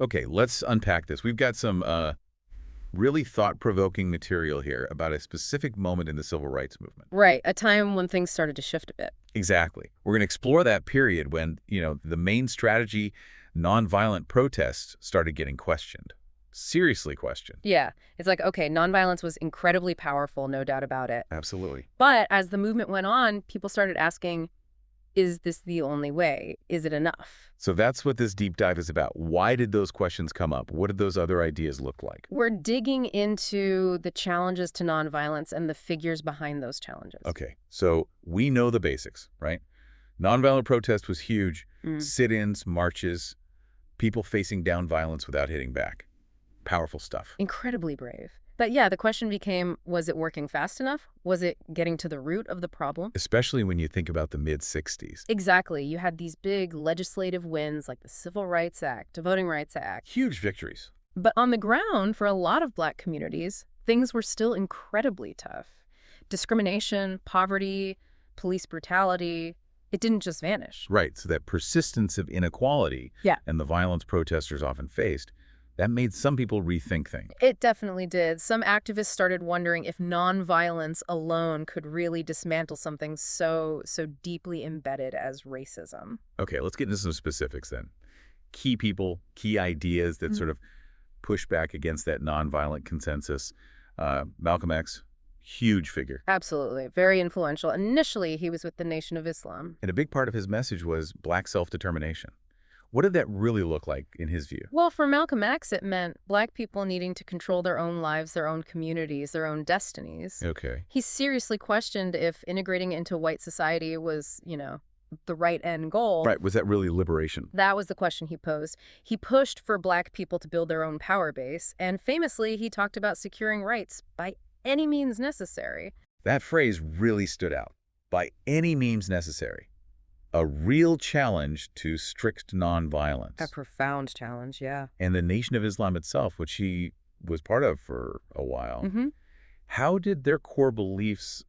Okay, let's unpack this. We've got some really thought-provoking material here about a specific moment in the civil rights movement. Right, a time when things started to shift a bit. Exactly. We're going to explore that period when, the main strategy, nonviolent protests, started getting questioned. Seriously questioned. Yeah, it's like, okay, nonviolence was incredibly powerful, no doubt about it. Absolutely. But as the movement went on, people started asking, is this the only way? Is it enough? So that's what this deep dive is about. Why did those questions come up? What did those other ideas look like? We're digging into the challenges to nonviolence and the figures behind those challenges. Okay, so we know the basics, right? Nonviolent protest was huge. Mm. Sit-ins, marches, people facing down violence without hitting back. Powerful stuff. Incredibly brave. But yeah, the question became, was it working fast enough? Was it getting to the root of the problem? Especially when you think about the mid-60s. Exactly. You had these big legislative wins like the Civil Rights Act, the Voting Rights Act. Huge victories. But on the ground, for a lot of Black communities, things were still incredibly tough. Discrimination, poverty, police brutality, it didn't just vanish. Right, so that persistence of inequality Yeah. and the violence protesters often faced, that made some people rethink things. It definitely did. Some activists started wondering if nonviolence alone could really dismantle something so deeply embedded as racism. Okay, let's get into some specifics then. Key people, key ideas that sort of push back against that nonviolent consensus. Malcolm X, huge figure. Absolutely. Very influential. Initially, he was with the Nation of Islam. And a big part of his message was Black self-determination. What did that really look like in his view? Well, for Malcolm X, it meant Black people needing to control their own lives, their own communities, their own destinies. Okay. He seriously questioned if integrating into white society was, the right end goal. Right, was that really liberation? That was the question he posed. He pushed for Black people to build their own power base, and famously, he talked about securing rights by any means necessary. That phrase really stood out. By any means necessary. A real challenge to strict nonviolence. A profound challenge, yeah. And the Nation of Islam itself, which he was part of for a while, Mm-hmm. how did their core beliefs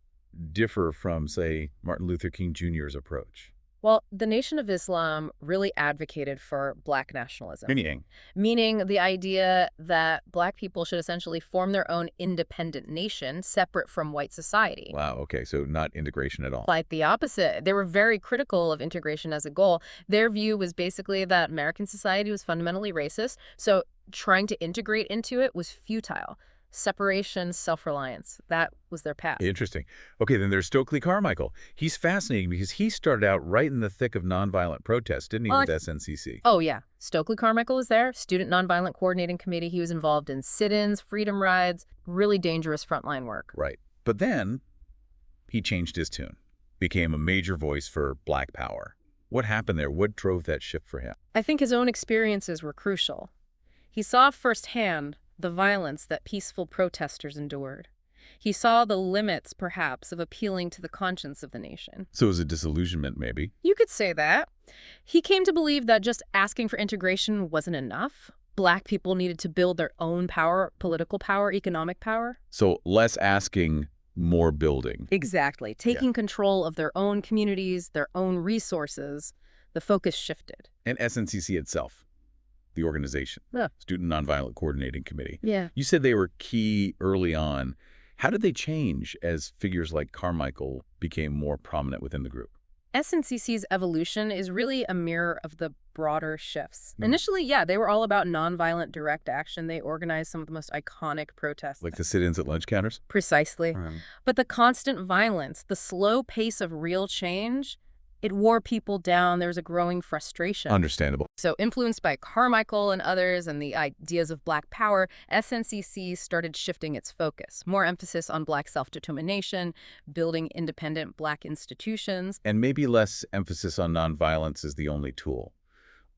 differ from, say, Martin Luther King Jr.'s approach? Well, the Nation of Islam really advocated for Black nationalism, Meaning, meaning the idea that Black people should essentially form their own independent nation separate from white society. wow, okay, so not integration at all. Quite the opposite. They were very critical of integration as a goal. Their view was basically that American society was fundamentally racist, so trying to integrate into it was futile. Separation, self-reliance. That was their path. Interesting. Okay, then there's Stokely Carmichael. He's fascinating because he started out right in the thick of nonviolent protests, didn't he, Well, with SNCC? Oh, yeah. Stokely Carmichael was there, Student Nonviolent Coordinating Committee. He was involved in sit-ins, freedom rides, really dangerous frontline work. Right. But then he changed his tune, became a major voice for Black power. What happened there? What drove that shift for him? I think his own experiences were crucial. He saw firsthand the violence that peaceful protesters endured. He saw the limits, perhaps, of appealing to the conscience of the nation. So it was a disillusionment, maybe. You could say that. He came to believe that just asking for integration wasn't enough. Black people needed to build their own power, political power, economic power. So less asking, more building. Exactly. Taking control of their own communities, their own resources. The focus shifted. And SNCC itself, the organization, Yeah. Student Nonviolent Coordinating Committee. Yeah. You said they were key early on. How did they change as figures like Carmichael became more prominent within the group? SNCC's evolution is really a mirror of the broader shifts. Initially, yeah, they were all about nonviolent direct action. They organized some of the most iconic protests. Like the sit-ins at lunch counters? Precisely. But the constant violence, the slow pace of real change, it wore people down. There was a growing frustration. Understandable. So influenced by Carmichael and others and the ideas of Black power, SNCC started shifting its focus. More emphasis on Black self-determination, building independent Black institutions. And maybe less emphasis on nonviolence as the only tool,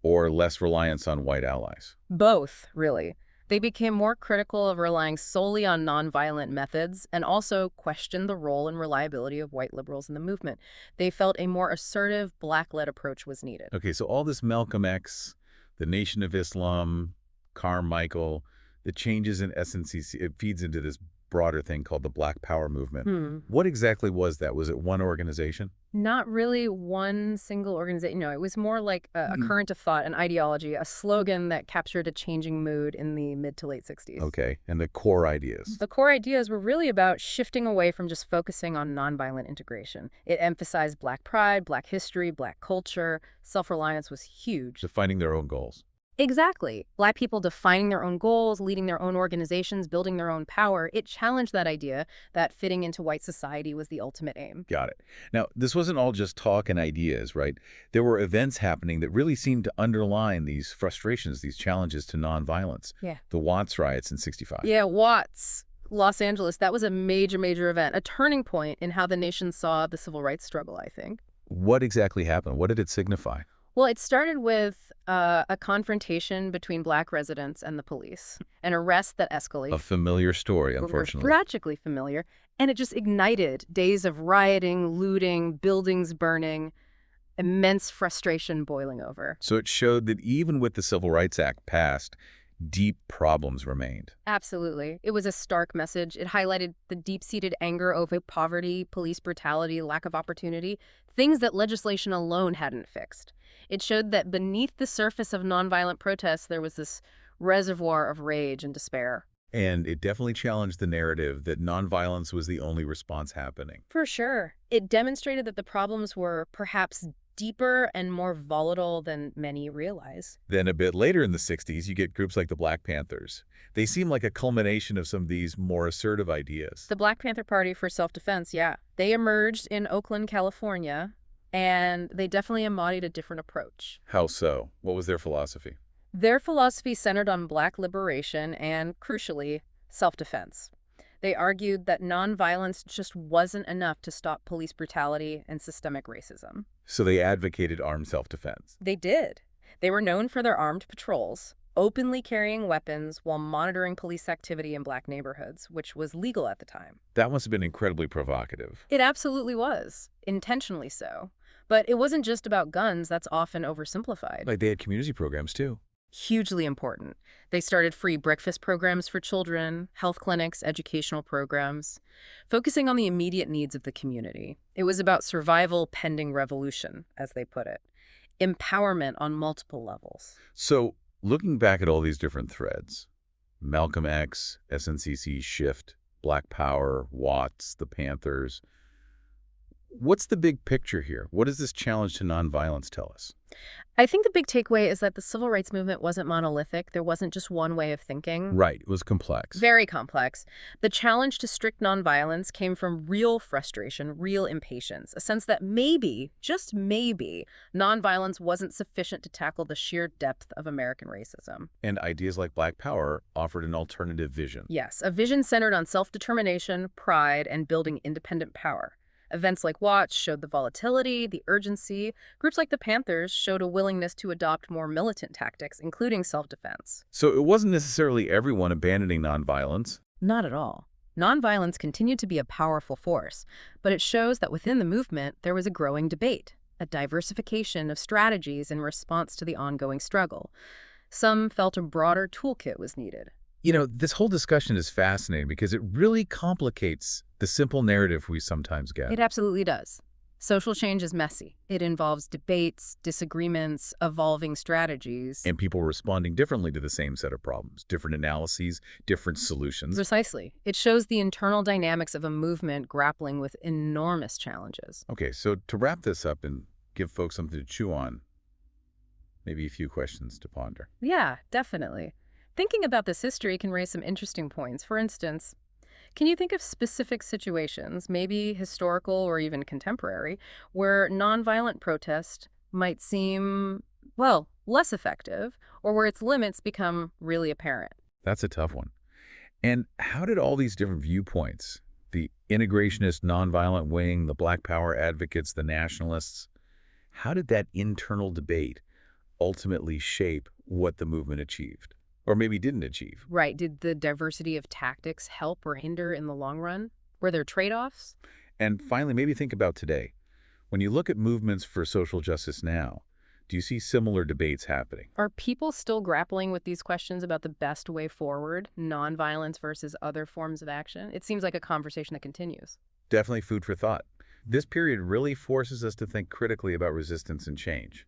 or less reliance on white allies. Both, really. They became more critical of relying solely on nonviolent methods and also questioned the role and reliability of white liberals in the movement. They felt a more assertive, Black-led approach was needed. Okay, so all this Malcolm X, the Nation of Islam, Carmichael, the changes in SNCC, it feeds into this broader thing called the Black Power movement. Hmm. What exactly was that? Was it one organization? Not really one single organization. No, it was more like a Hmm. current of thought, an ideology, a slogan that captured a changing mood in the mid to late 60s. Okay, and the core ideas. The core ideas were really about shifting away from just focusing on nonviolent integration. It emphasized Black pride, Black history, Black culture. Self-reliance was huge. Defining their own goals. Exactly. Black people defining their own goals, leading their own organizations, building their own power. It challenged that idea that fitting into white society was the ultimate aim. Got it. Now, this wasn't all just talk and ideas, right? There were events happening that really seemed to underline these frustrations, these challenges to nonviolence. Yeah. The Watts riots in '65. Yeah, Watts, Los Angeles, that was a major, major event, a turning point in how the nation saw the civil rights struggle, I think. What exactly happened? What did it signify? Well, it started with a confrontation between Black residents and the police, an arrest that escalated. A familiar story, unfortunately. Tragically familiar, and it just ignited days of rioting, looting, buildings burning, immense frustration boiling over. So it showed that even with the Civil Rights Act passed, deep problems remained. Absolutely. It was a stark message. It highlighted the deep-seated anger over poverty, police brutality, lack of opportunity, things that legislation alone hadn't fixed. It showed that beneath the surface of nonviolent protests, there was this reservoir of rage and despair. And it definitely challenged the narrative that nonviolence was the only response happening. For sure. It demonstrated that the problems were perhaps deeper and more volatile than many realize. Then a bit later in the '60s, you get groups like the Black Panthers. They seem like a culmination of some of these more assertive ideas. The Black Panther Party for Self-Defense, yeah. They emerged in Oakland, California, and they definitely embodied a different approach. How so? What was their philosophy? Their philosophy centered on Black liberation and, crucially, self-defense. They argued that nonviolence just wasn't enough to stop police brutality and systemic racism. So they advocated armed self-defense. They did. They were known for their armed patrols, openly carrying weapons while monitoring police activity in Black neighborhoods, which was legal at the time. That must have been incredibly provocative. It absolutely was, intentionally so. But it wasn't just about guns. That's often oversimplified. Like they had community programs too. Hugely important. They started free breakfast programs for children, health clinics, educational programs, focusing on the immediate needs of the community. It was about survival pending revolution, as they put it. Empowerment on multiple levels. So looking back at all these different threads, Malcolm X, SNCC Shift, Black Power, Watts, the Panthers, what's the big picture here? What does this challenge to nonviolence tell us? I think the big takeaway is that the civil rights movement wasn't monolithic. There wasn't just one way of thinking. Right, it was complex. Very complex. The challenge to strict nonviolence came from real frustration, real impatience, a sense that maybe, just maybe, nonviolence wasn't sufficient to tackle the sheer depth of American racism. And ideas like Black Power offered an alternative vision. Yes, a vision centered on self-determination, pride, and building independent power. Events like Watts showed the volatility, the urgency. Groups like the Panthers showed a willingness to adopt more militant tactics, including self-defense. So it wasn't necessarily everyone abandoning nonviolence. Not at all. Nonviolence continued to be a powerful force, but it shows that within the movement there was a growing debate, a diversification of strategies in response to the ongoing struggle. Some felt a broader toolkit was needed. You know, this whole discussion is fascinating because it really complicates the simple narrative we sometimes get. It absolutely does. Social change is messy. It involves debates, disagreements, evolving strategies. And people responding differently to the same set of problems, different analyses, different solutions. Precisely. It shows the internal dynamics of a movement grappling with enormous challenges. Okay, so to wrap this up and give folks something to chew on, maybe a few questions to ponder. Yeah, definitely. Thinking about this history can raise some interesting points. For instance, can you think of specific situations, maybe historical or even contemporary, where nonviolent protest might seem, well, less effective, or where its limits become really apparent? That's a tough one. And how did all these different viewpoints, the integrationist nonviolent wing, the Black Power advocates, the nationalists, how did that internal debate ultimately shape what the movement achieved? Or maybe didn't achieve? Right. Did the diversity of tactics help or hinder in the long run? Were there trade-offs? And finally, maybe think about today. When you look at movements for social justice now, Do you see similar debates happening? Are people still grappling with these questions about the best way forward, nonviolence versus other forms of action? It seems like a conversation that continues. Definitely food for thought. This period really forces us to think critically about resistance and change.